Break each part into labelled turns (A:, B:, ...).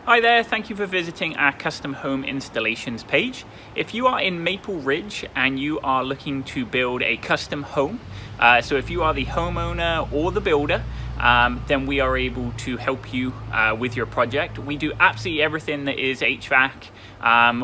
A: Hi there, thank you for visiting our custom home installations page. If you are in Maple Ridge and you are looking to build a custom home, so if you are the homeowner or the builder, then we are able to help you with your project. We do absolutely everything that is HVAC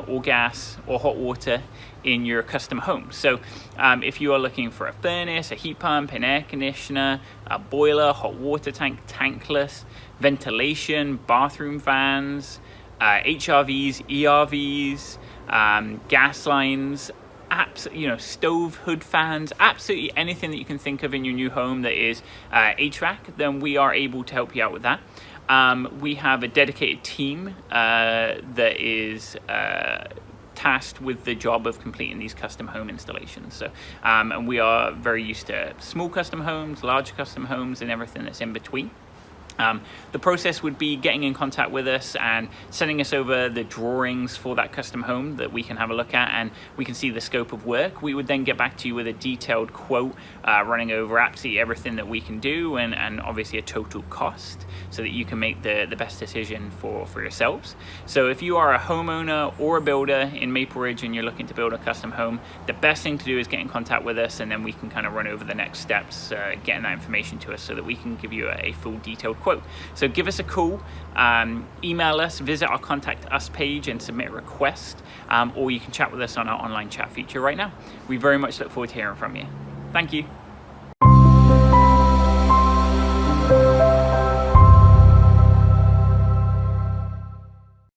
A: or gas or hot water in your custom home. So if you are looking for a furnace, a heat pump, an air conditioner, a boiler, hot water tank, tankless, ventilation, bathroom fans, HRVs, ERVs, gas lines, stove hood fans, absolutely anything that you can think of in your new home that is HVAC, then we are able to help you out with that. We have a dedicated team that is tasked with the job of completing these custom home installations. So, and we are very used to small custom homes, large custom homes, and everything that's in between. The process would be getting in contact with us and sending us over the drawings for that custom home that we can have a look at, and we can see the scope of work. We would then get back to you with a detailed quote running over absolutely everything that we can do, and obviously a total cost, so that you can make the best decision for yourselves. So if you are a homeowner or a builder in Maple Ridge and you're looking to build a custom home, the best thing to do is get in contact with us, and then we can kind of run over the next steps, getting that information to us so that we can give you a full detailed quote. So give us a call, email us, visit our contact us page and submit a request, or you can chat with us on our online chat feature right now. We very much look forward to hearing from you. Thank you.